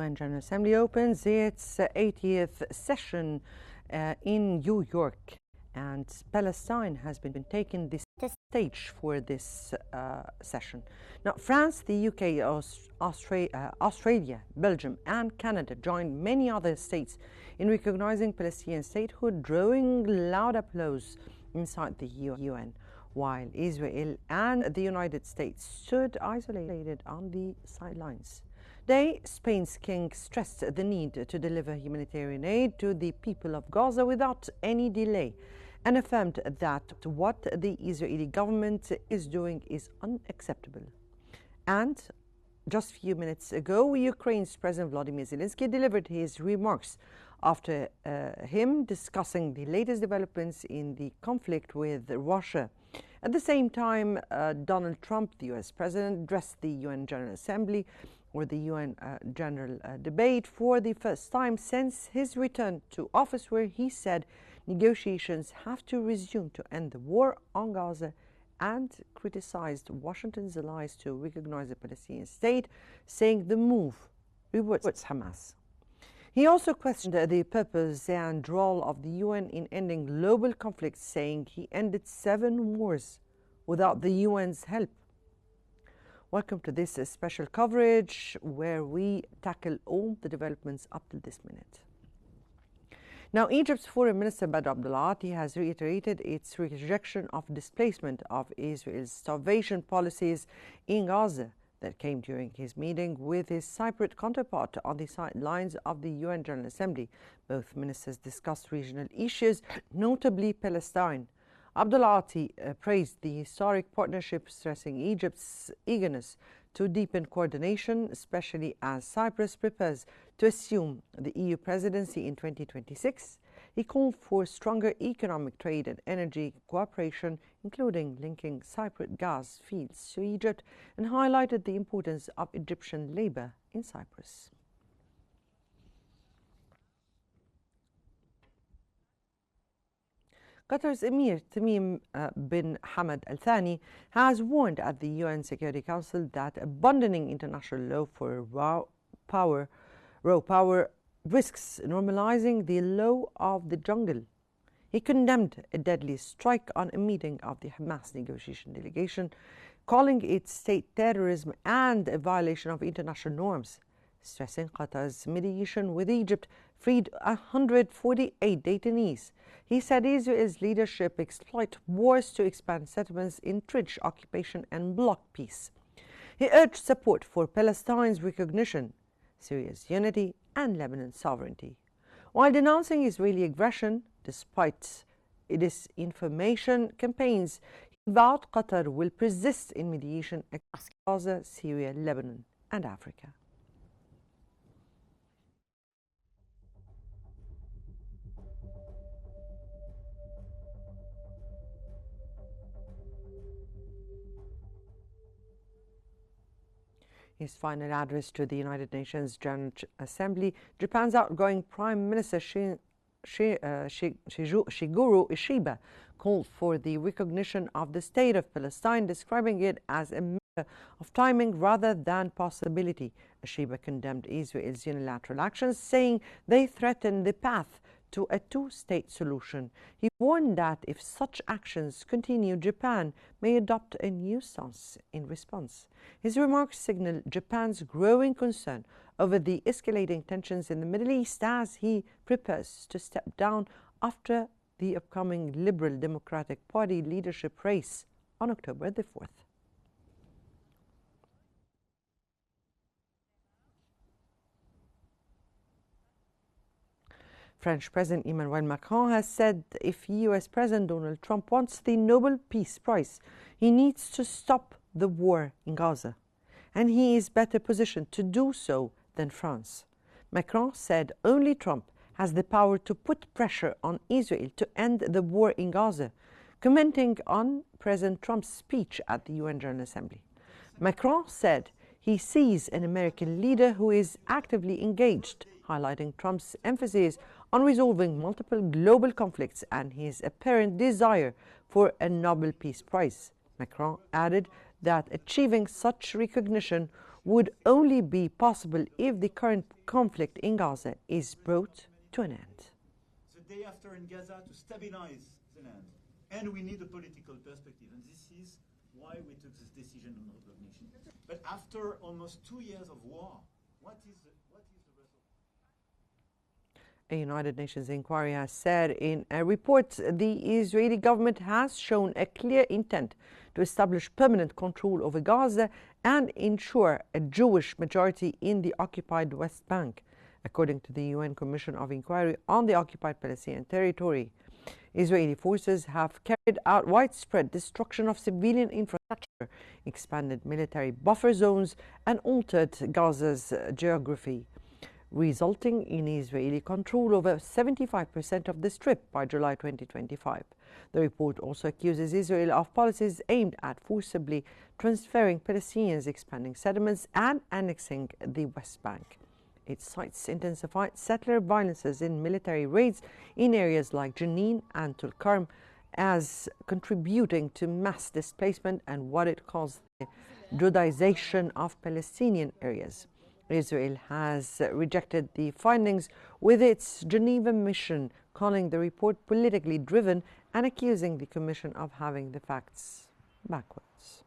UN General Assembly opens its 80th session in New York, and Palestine has been taking the stage for this session. Now, France, the UK, Australia, Belgium, and Canada joined many other states in recognizing Palestinian statehood, drawing loud applause inside the UN, while Israel and the United States stood isolated on the sidelines. Today, Spain's king stressed the need to deliver humanitarian aid to the people of Gaza without any delay, and affirmed that what the Israeli government is doing is unacceptable. And just a few minutes ago, Ukraine's President Volodymyr Zelensky delivered his remarks after him discussing the latest developments in the conflict with Russia. At the same time, Donald Trump, the US President, addressed the UN General Assembly or the UN General Debate for the first time since his return to office, where he said negotiations have to resume to end the war on Gaza, and criticized Washington's allies to recognize the Palestinian state, saying the move rewards Hamas. He also questioned the purpose and role of the UN in ending global conflicts, saying he ended 7 wars without the UN's help. Welcome to this special coverage where we tackle all the developments up to this minute. Now, Egypt's Foreign Minister Badr Abdulati has reiterated its rejection of displacement of Israel's starvation policies in Gaza that came during his meeting with his Cypriot counterpart on the sidelines of the UN General Assembly. Both ministers discussed regional issues, notably Palestine. Abdulati praised the historic partnership, stressing Egypt's eagerness to deepen coordination, especially as Cyprus prepares to assume the EU presidency in 2026. He called for stronger economic trade and energy cooperation, including linking Cypriot gas fields to Egypt, and highlighted the importance of Egyptian labor in Cyprus. Qatar's Emir Tamim bin Hamad Al Thani has warned at the UN Security Council that abandoning international law for raw power risks normalizing the law of the jungle. He condemned a deadly strike on a meeting of the Hamas negotiation delegation, calling it state terrorism and a violation of international norms, stressing Qatar's mediation with Egypt freed 148 detainees. He said Israel's leadership exploit wars to expand settlements, entrench occupation, and block peace. He urged support for Palestine's recognition, Syria's unity, and Lebanon's sovereignty, while denouncing Israeli aggression despite disinformation campaigns. He vowed Qatar will persist in mediation across Gaza, Syria, Lebanon, and Africa. His final address to the United Nations General Assembly, Japan's outgoing Prime Minister Shigeru Ishiba called for the recognition of the state of Palestine, describing it as a matter of timing rather than possibility. Ishiba condemned Israel's unilateral actions, saying they threaten the path to a two-state solution. He warned that if such actions continue, Japan may adopt a new stance in response. His remarks signal Japan's growing concern over the escalating tensions in the Middle East as he prepares to step down after the upcoming Liberal Democratic Party leadership race on October the 4th. French President Emmanuel Macron has said if US President Donald Trump wants the Nobel Peace Prize, he needs to stop the war in Gaza, and he is better positioned to do so than France. Macron said only Trump has the power to put pressure on Israel to end the war in Gaza, commenting on President Trump's speech at the UN General Assembly. Macron said he sees an American leader who is actively engaged, highlighting Trump's emphasis on resolving multiple global conflicts and his apparent desire for a Nobel Peace Prize. Macron added that achieving such recognition would only be possible if the current conflict in Gaza is brought to an end. The day after in Gaza to stabilize the land. And we need a political perspective. And this is why we took this decision on recognition. But after almost 2 years of war, what is the result? A United Nations inquiry has said in a report the Israeli government has shown a clear intent to establish permanent control over Gaza and ensure a Jewish majority in the occupied West Bank, according to the UN Commission of Inquiry on the occupied Palestinian territory. Israeli forces have carried out widespread destruction of civilian infrastructure, expanded military buffer zones, and altered Gaza's geography, resulting in Israeli control over 75% of the Strip by July 2025. The report also accuses Israel of policies aimed at forcibly transferring Palestinians, expanding settlements, and annexing the West Bank. It cites intensified settler violences in military raids in areas like Jenin and Tulkarm as contributing to mass displacement and what it calls the Judaization of Palestinian areas. Israel has rejected the findings with its Geneva mission, calling the report politically driven and accusing the Commission of having the facts backwards.